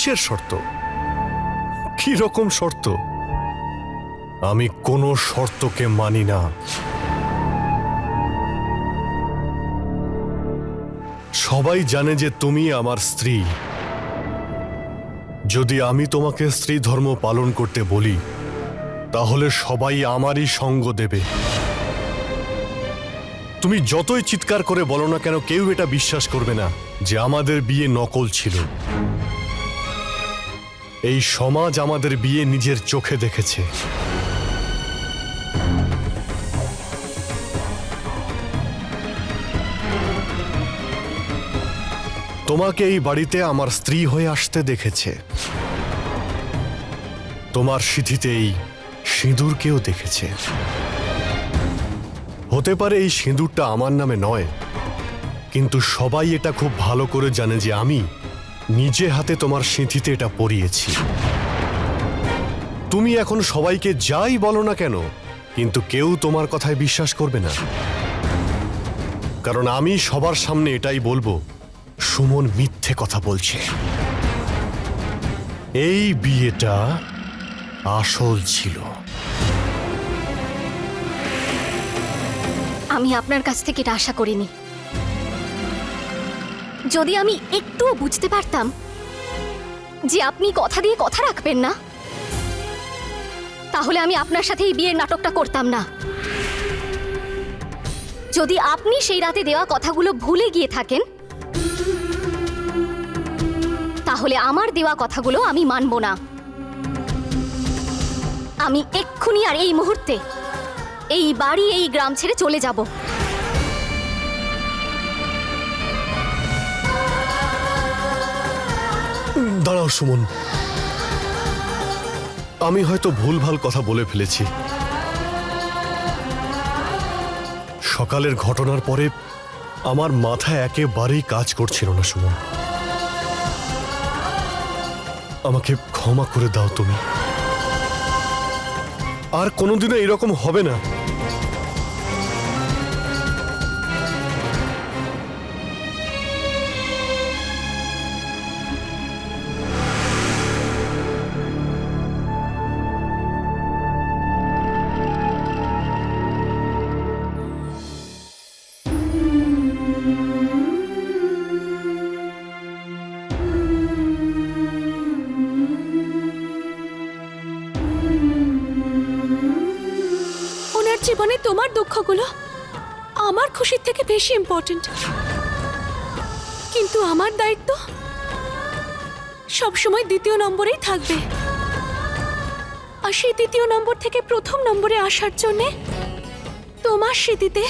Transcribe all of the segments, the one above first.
কিসের শর্ত? কি রকম শর্ত? আমি কোনো শর্তকে মানি না। সবাই জানে যে তুমি আমার স্ত্রী। যদি আমি তোমাকে স্ত্রী ধর্ম পালন করতে বলি, তাহলে সবাই আমারই সঙ্গ দেবে। তুমি যতই চিৎকার করে বলো না কেন, কেউ এটা বিশ্বাস করবে না যে আমাদের বিয়ে নকল ছিল। এই সমাজ আমাদের বিয়ে নিজের চোখে দেখেছে। তোমাকে এই বাড়িতে আমার স্ত্রী হয়ে আসতে দেখেছে। তোমার সিঁথিতে এই সিঁদুরকেও দেখেছে। হতে পারে এই সিঁদুরটা আমার নামে নয়, কিন্তু সবাই এটা খুব ভালো করে জানে যে আমি নিজে হাতে তোমার সিঁথিতে এটা পরিয়েছি। তুমি এখন সবাইকে যাই বলো না কেন, কিন্তু কেউ তোমার কথায় বিশ্বাস করবে না। কারণ আমি সবার সামনে এটাই বলবো, সুমন মিথ্যে কথা বলছে। এই বিয়েটা আসল ছিল। আমি আপনার কাছ থেকে এটা আশা করিনি। যদি আমি একটুও বুঝতে পারতাম যে আপনি কথা দিয়ে কথা রাখবেন না, তাহলে আমি আপনার সাথে এই বিয়ের নাটকটা করতাম না। যদি আপনি সেই রাতে দেওয়া কথাগুলো ভুলে গিয়ে থাকেন, তাহলে আমার দেওয়া কথাগুলো আমি মানব না। আমি এক্ষুনি আর এই মুহূর্তে এই বাড়ি, এই গ্রাম ছেড়ে চলে যাব। দাঁড়াও সুমন, আমি হয়তো ভুলভাল কথা বলে ফেলেছি। সকালের ঘটনার পরে আমার মাথা একেবারেই কাজ করছিল না সুমন। আমাকে ক্ষমা করে দাও তুমি। আর কোনোদিনও এরকম হবে না। জীবনে তোমার দুঃখগুলো আমার খুশির থেকে বেশি ইম্পর্টেন্ট। কিন্তু আমার দায়িত্ব সবসময় দ্বিতীয় নম্বরেই থাকবে। আর সেই দ্বিতীয় নম্বর থেকে প্রথম নম্বরে আসার জন্যে তোমার স্মৃতিতে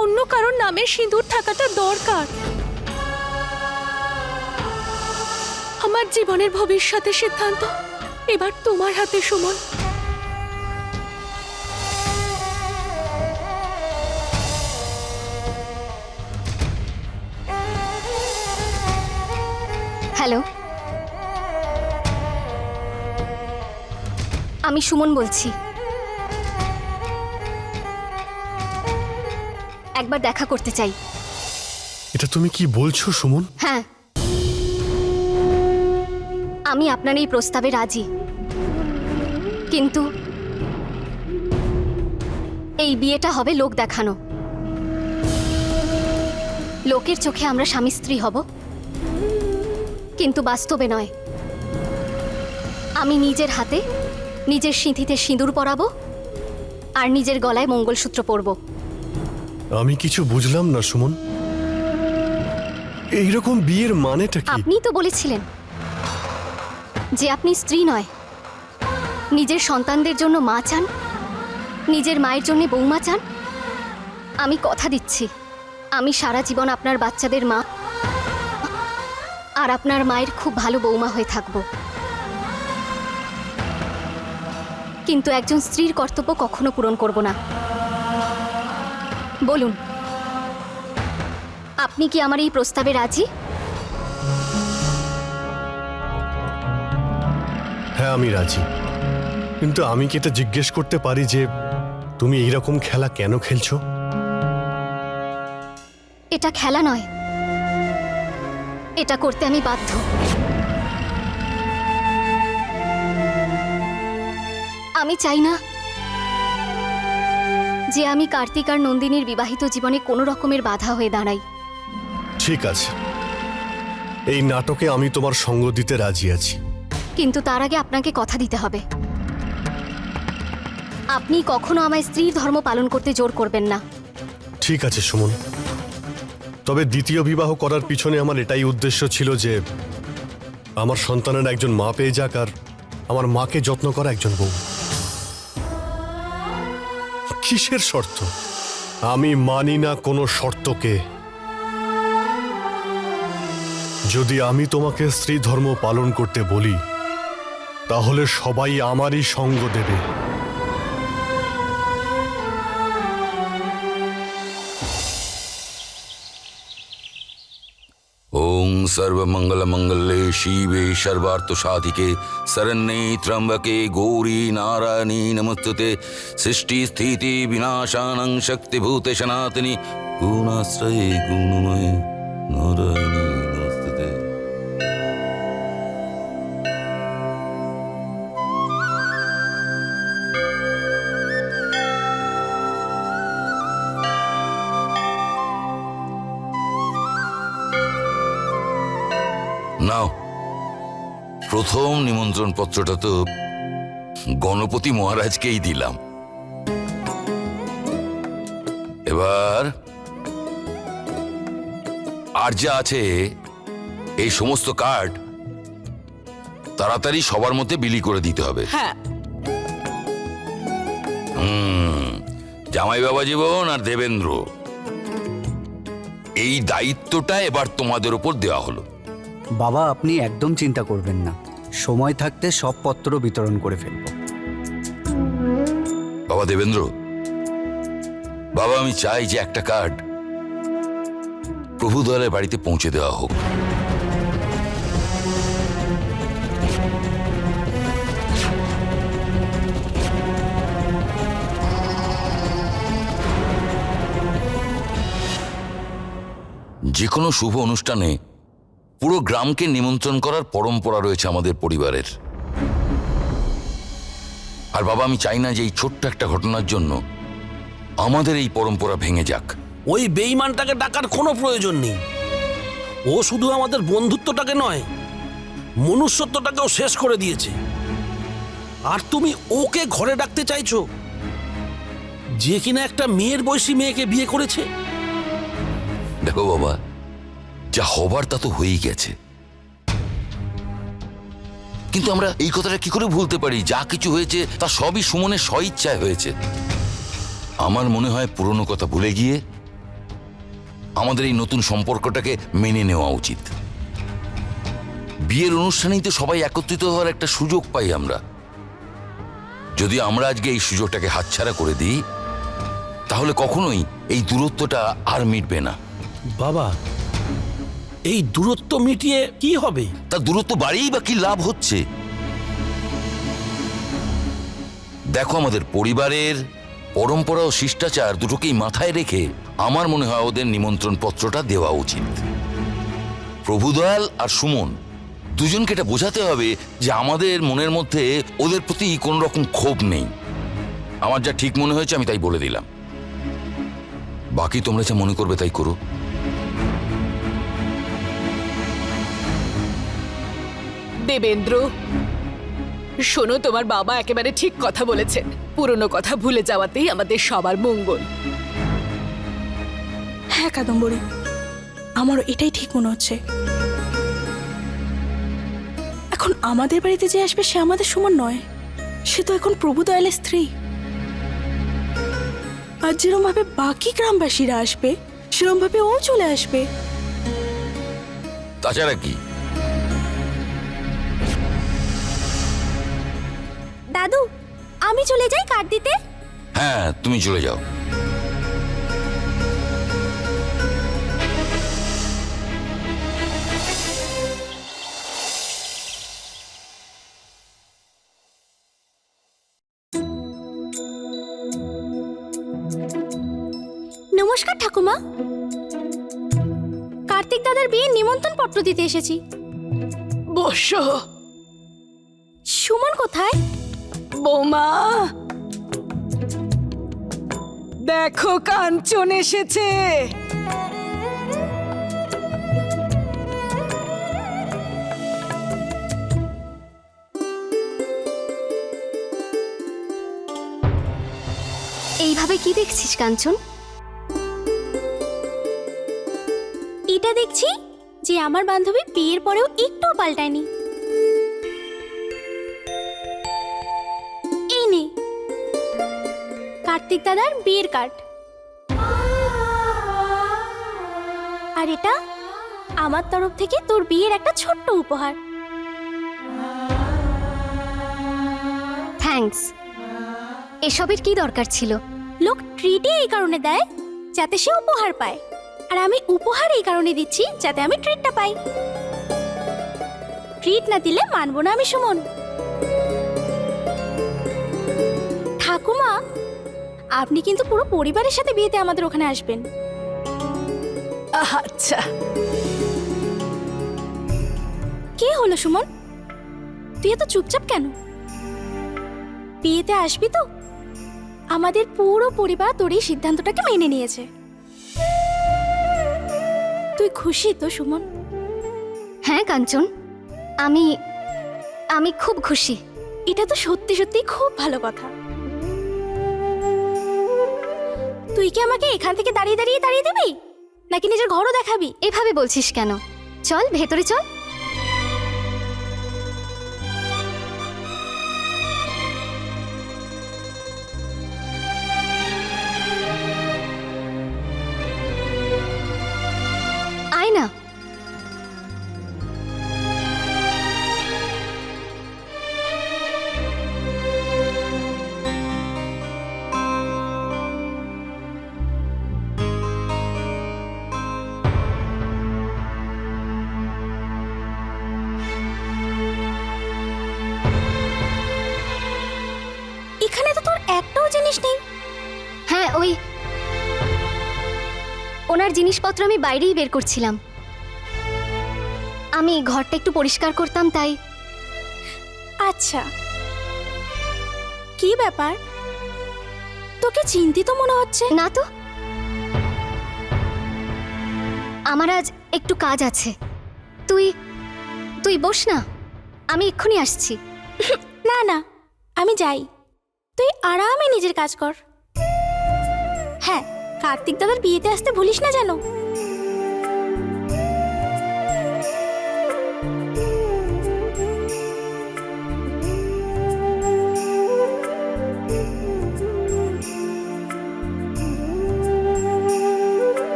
অন্য কারোর নামে সিঁদুর থাকাটা দরকার। আমার জীবনের ভবিষ্যতের সিদ্ধান্ত এবার তোমার হাতে সুমন। হ্যালো, আমি সুমন বলছি। একবার দেখা করতে চাই। এটা তুমি কি বলছো সুমন? হ্যাঁ, আমি আপনার এই প্রস্তাবে রাজি, কিন্তু এই বিয়েটা হবে লোক দেখানো। লোকের চোখে আমরা স্বামী স্ত্রী হব, কিন্তু বাস্তবে নয়। আমি নিজের হাতে নিজের সিঁথিতে সিঁদুর পরাবো আর নিজের গলায় মঙ্গলসূত্র পরব। আমি কিছু বুঝলাম না সুমন, এইরকম বিয়ের মানেটা কি? আপনিই তো বলেছিলেন যে আপনি স্ত্রী নয়, নিজের সন্তানদের জন্য মা চান, নিজের মায়ের জন্য বৌমা চান। আমি কথা দিচ্ছি, আমি সারা জীবন আপনার বাচ্চাদের মা আর আপনার মায়ের খুব ভালো বৌমা হয়ে থাকব। কিন্তু একজন স্ত্রীর কর্তব্য কখনো পূরণ করব না। বলুন, আপনি কি আমার এই প্রস্তাবে রাজি? হ্যাঁ, আমি রাজি। কিন্তু আমি কি এটা জিজ্ঞেস করতে পারি যে তুমি এইরকম খেলা কেন খেলছো? এটা খেলা নয়, এটা করতে আমি বাধ্য। আমি চাই না যে আমি কার্তিক আর নন্দিনীর বিবাহিত জীবনে কোনো রকমের বাধা হয়ে দাঁড়াই। ঠিক আছে, এই নাটকে আমি তোমার সঙ্গ দিতে রাজি আছি। কিন্তু তার আগে আপনাকে কথা দিতে হবে, আপনি কখনো আমায় স্ত্রীর ধর্ম পালন করতে জোর করবেন না। ঠিক আছে সুমন, তবে দ্বিতীয় বিবাহ করার পিছনে আমার এটাই উদ্দেশ্য ছিল যে আমার সন্তানের একজন মা পেয়ে যাক আর আমার মাকে যত্ন করা একজন বউ। কিসের শর্ত? আমি মানি না কোনো শর্তকে। যদি আমি তোমাকে স্ত্রী ধর্ম পালন করতে বলি তাহলে সবাই আমারই সঙ্গ দেবে। ओं सर्वमंगलमंगले शिवे सर्वार्थसाधिके शरण्ये त्र्यंबके गौरी नारायणी नमस्तुते सृष्टि स्थिति विनाशानं शक्तिभूते सनातनी गुणाश्रये गुणमय नारायणी नमस्तुते। নাও, প্রথম নিমন্ত্রণ পত্রটা তো গণপতি মহারাজকেই দিলাম। এবার আর যা আছে এই সমস্ত কার্ড তাড়াতাড়ি সবার মধ্যে বিলি করে দিতে হবে। হ্যাঁ, জামাই বাবা জীবন আর দেবেন্দ্র, এই দায়িত্বটা এবার তোমাদের উপর দেওয়া হলো। বাবা, আপনি একদম চিন্তা করবেন না, সময় থাকতে সব পত্র বিতরণ করে ফেলব। বাবা দেবেন্দ্র, বাবা আমি চাই যে একটা কার্ড প্রভু দয়ালের বাড়িতে পৌঁছে দেওয়া হোক। যে কোনো শুভ অনুষ্ঠানে পুরো গ্রামকে নিমন্ত্রণ করার পরম্পরা রয়েছে আমাদের পরিবারের। আর বাবা আমি চাই না যে এই ছোট্ট একটা ঘটনার জন্য আমাদের এই পরম্পরা ভেঙে যাক। ওই বেঈমানটাকে ডাকার কোনো প্রয়োজন নেই। ও শুধু আমাদের বন্ধুত্বটাকে নয়, মনুষ্যত্বটাকেও শেষ করে দিয়েছে। আর তুমি ওকে ঘরে ডাকতে চাইছো, যে কিনা একটা মেয়ের বয়সী মেয়েকে বিয়ে করেছে। দেখো বাবা, যা হবার তা তো হয়েই গেছে, কিন্তু আমরা এই কথাটা কি করে ভুলতে পারি? যা কিছু হয়েছে তা সবই সুমনের স্বইচ্ছায় হয়েছে। আমার মনে হয় পুরনো কথা ভুলে গিয়ে আমাদের এই নতুন সম্পর্কটাকে মেনে নেওয়া উচিত। বিয়ের অনুষ্ঠানেই তো সবাই একত্রিত হওয়ার একটা সুযোগ পাই আমরা। যদি আমরা আজকে এই সুযোগটাকে হাতছাড়া করে দিই তাহলে কখনোই এই দূরত্বটা আর মিটবে না। বাবা, এই দূরত্ব মিটিয়ে কি হবে? তা দূরত্ব বাড়িয়েই বা কি লাভ হচ্ছে? দেখো, আমাদের পরিবারের পরম্পরা ও শিষ্টাচার দুটোকেই মাথায় রেখে আমার মনে হয় ওদের নিমন্ত্রণ পত্রটা দেওয়া উচিত। প্রভুদয়াল আর সুমন দুজনকে এটা বোঝাতে হবে যে আমাদের মনের মধ্যে ওদের প্রতি কোনো রকম ক্ষোভ নেই। আমার যা ঠিক মনে হয়েছে আমি তাই বলে দিলাম, বাকি তোমরা যা মনে করবে তাই করো। দেবেন্দ্র শোনো, তোমার বাবা একেবারে ঠিক কথা বলেছেন। পুরনো কথা ভুলে যাওয়াতেই আমাদের সবার মঙ্গল। হ্যাঁ কাদম্বরী, আমারও এটাই ঠিক মনে হচ্ছে। এখন আমাদের বাড়িতে যে আসবে সে আমাদের সুমন নয়, সে তো এখন প্রভুদয়ালের স্ত্রী। আর যেরকম ভাবে বাকি গ্রামবাসীরা আসবে সেরকম ভাবে ও চলে আসবে। তাছাড়া কি? দাদু, আমি চলে যাই কার্ড দিতে। হ্যাঁ, তুমি চলে যাও। নমস্কার ঠাকুমা, কার্তিক দাদার বিয়ের নিমন্ত্রণ পত্র দিতে এসেছি। বসো। সুমন কোথায়? বৌমা, দেখো কাঞ্চন এসেছে। এইভাবে কি দেখছিস কাঞ্চন? এটা দেখছি যে আমার বান্ধবী বিয়ের পরেও একটুও পাল্টায়নি। এই নে কার্তিক দাদার বিয়ের কার্ড, আর এটা আমার তরফ থেকে তোর বিয়ের একটা ছোট্ট উপহার। থ্যাঙ্কস। এসবের কি দরকার ছিল? লোক ট্রিটই এই কারণে দেয় যাতে সে উপহার পায়, আর আমি উপহার এই কারণে দিচ্ছি যাতে আমি ট্রিটটা পাই। ট্রিট না দিলে মানবো না আমি সুমন। ঠাকুমা, আপনি কিন্তু পুরো পরিবারের সাথে বিয়েতে আমাদের ওখানে আসবেন। আচ্ছা, কি হলো সুমন, তুই এত চুপচাপ কেন? বিয়েতে আসবি তো? আমাদের পুরো পরিবার তোর এই সিদ্ধান্তটাকে মেনে নিয়েছে। তুই খুশি তো সুমন? হ্যাঁ কাঞ্চন, আমি আমি খুব খুশি। এটা তো সত্যি সত্যি খুব ভালো কথা। তুই কি আমাকে এখান থেকে দাঁড়িয়ে দাঁড়িয়ে তাড়িয়ে দিবি, নাকি নিজের ঘরও দেখাবি? এভাবে বলছিস কেন? চল ভেতরে চল। আয় না। এখানে তো তোর একটাও জিনিস নেই। হ্যাঁ, ওই ওনার জিনিসপত্র আমি বাইরেই বের করছিলাম। আমি ঘরটা একটু পরিষ্কার করতাম তাই। আচ্ছা, কি ব্যাপার, তোকে চিন্তিত মনে হচ্ছে? না তো, আমার আজ একটু কাজ আছে। তুই তুই বস না, আমি এক্ষুনি আসছি। না না, আমি যাই, তুই আরামে নিজের কাজ কর। হ্যাঁ, কার্তিক দাদার বিয়েতে আসতে ভুলিস না যেন।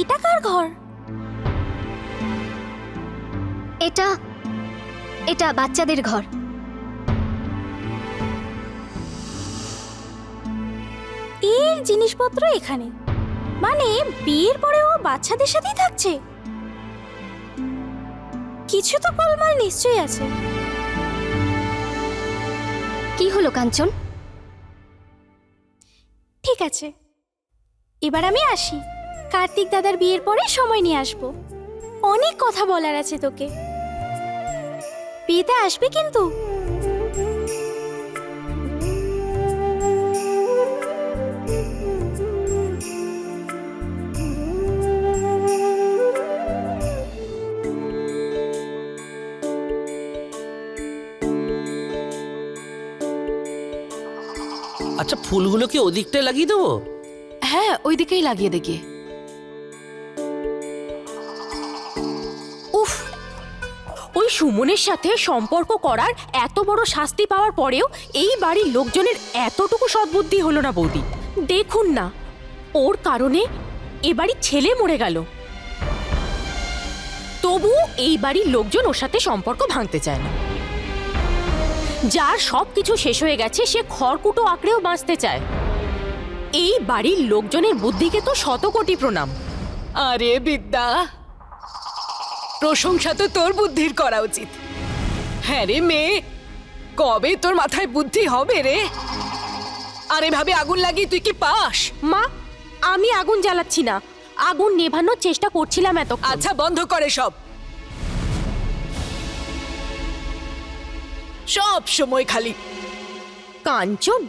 এটা কার ঘর? এটা এটা বাচ্চাদের ঘর। এর জিনিসপত্র এখানে, মানে বিয়ের পরে ও বাচ্চাদের সাথেই থাকছে? কিছু তো গোলমাল নিশ্চয়ই আছে। কি হলো কাঞ্চন? ঠিক আছে, এবার আমি আসি। কার্তিক দাদার বিয়ের পরে সময় নিয়ে আসবো, অনেক কথা বলার আছে তোকে। বিয়েতে আসবে কিন্তু। আচ্ছা, ফুলগুলো কি ওদিকটায় লাগিয়ে দেবো? হ্যাঁ, ওইদিকেই লাগিয়ে দেখি। উফ, ওই সুমনের সাথে সম্পর্ক করার এত বড় শাস্তি পাওয়ার পরেও এই বাড়ির লোকজনের এতটুকু সদ্বুদ্ধি হলো না বৌদি। দেখুন না, ওর কারণে এ বাড়ির ছেলে মরে গেল, তবু এই বাড়ির লোকজন ওর সাথে সম্পর্ক ভাঙতে চায় না। যার সবকিছু শেষ হয়ে গেছে সে খড়কুটো আঁকড়েও বাঁচতে চায়। এই বাড়ির লোকজনের বুদ্ধিকে তো শতকোটি প্রণাম। আরে বিদ্যা, প্রশংসা তো তোর বুদ্ধির করা উচিত। হ্যাঁ রে মেয়ে, কবে তোর মাথায় বুদ্ধি হবে রে? আর এভাবে আগুন লাগিয়ে তুই কি পাস? মা, আমি আগুন জ্বালাচ্ছি না, আগুন নেভানোর চেষ্টা করছিলাম এত। আচ্ছা বন্ধ করে সব, সব সময় খালি। কাঞ্চন,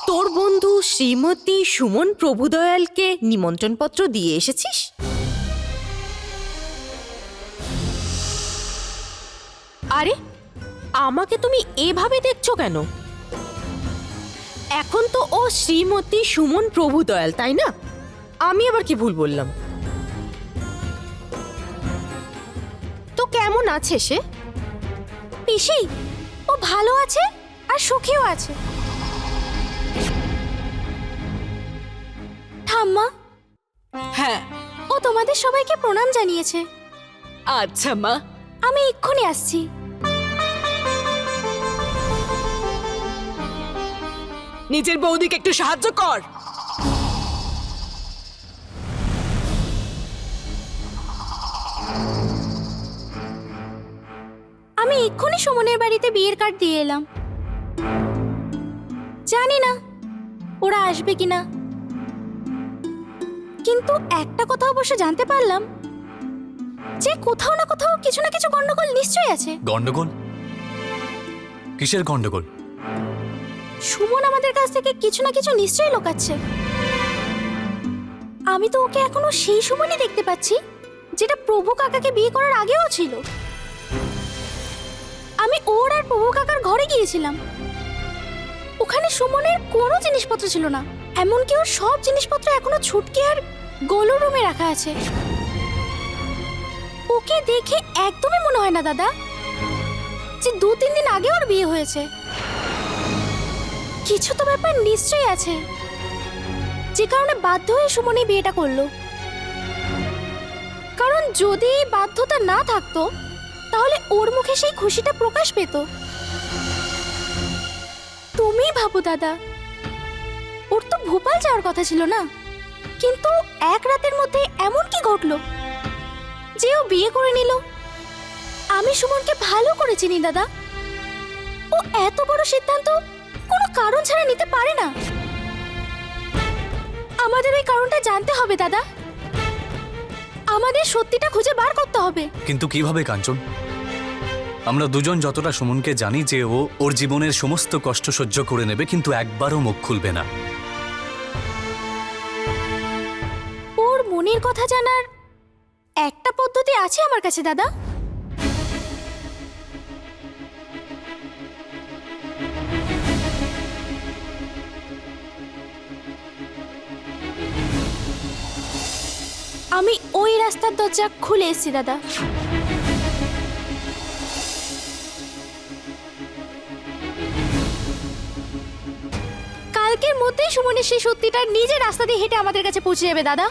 তোর বন্ধু শ্রীমতী সুমন প্রভুদয়ালকে নিমন্ত্রণপত্র দিয়ে এসেছিস? আরে, আমাকে তুমি এভাবে দেখছো কেন? এখন তো ও শ্রীমতী সুমন প্রভুদয়াল, তাই না? আমি আবার কি ভুল বললাম? তো কেমন আছে সে? পিসি, ও ভালো আছে আর সুখীও আছে। ঠাম্মা, হ্যাঁ ও তোমাদের সবাইকে প্রণাম জানিয়েছে। আচ্ছা মা, আমি এক্ষুনি আসছি। নিজের বৌদিকে একটু সাহায্য কর। আমি এক্ষুনি সুমনের বাড়িতে বিয়ের কার্ড দিয়ে এলাম। জানি না ওরা আসবে কিনা, কিন্তু একটা কথা অবশ্য জানতে পারলাম যে কোথাও না কোথাও কিছু না কিছু গন্ডগোল নিশ্চয়ই আছে। গন্ডগোল? কিসের গন্ডগোল? সুমন আমাদের কাছ থেকে কিছু না কিছু নিশ্চয়ই লুকাচ্ছে। আমি তো ওকে এখনো সেই সুমনই দেখতে পাচ্ছি যেটা প্রভু কাকাকে বিয়ে করার আগেও ছিল। আমি ওর আর প্রভু কাকার ঘরে গিয়েছিলাম, ওখানে সুমনের কোনো জিনিসপত্র ছিল না, এমনকি ওর সব জিনিসপত্র এখনো ছুটকি আর গোলু রুমে রাখা আছে। ওকে দেখে একদমই মনে হয় না দাদা যে 2-3 দিন আগে ওর বিয়ে হয়েছে। কিছু তো ব্যাপার নিশ্চয়ই আছে, যে কারণে বাধ্য হয়ে সুমন এই বিয়েটা করলো। কারণ যদি এই বাধ্যতা না থাকতো তাহলে ওর মুখে সেই খুশিটা প্রকাশ পেত। তুমি ভাবো দাদা, ওর তো ভোপাল যাওয়ার কথা ছিল না, কিন্তু এক রাতের মধ্যে এমন কি ঘটলো যে ও বিয়ে করে নিল। আমি সুমনকে ভালো করে চিনি দাদা, ও এত বড় সিদ্ধান্ত কোনো কারণ ছাড়া নিতে পারে না। আমাদের ওই কারণটা জানতে হবে দাদা, আমাদের সত্যিটা খুঁজে বার করতে হবে। কিন্তু কিভাবে কাঞ্চন? আমরা দুজন যতটা সুমনকে জানি যে ও ওর জীবনের সমস্ত কষ্ট সহ্য করে নেবে, কিন্তু একবারও মুখ খুলবে না। ওর মনের কথা জানার একটা পদ্ধতি আছে আমার কাছে দাদা। আমি ওই রাস্তার দরজা খুলে এসেছি দাদা। কালকের মধ্যেই সুমনের সেই সত্যিটা নিজের রাস্তা দিয়ে হেঁটে আমাদের কাছে পৌঁছে যাবে দাদা।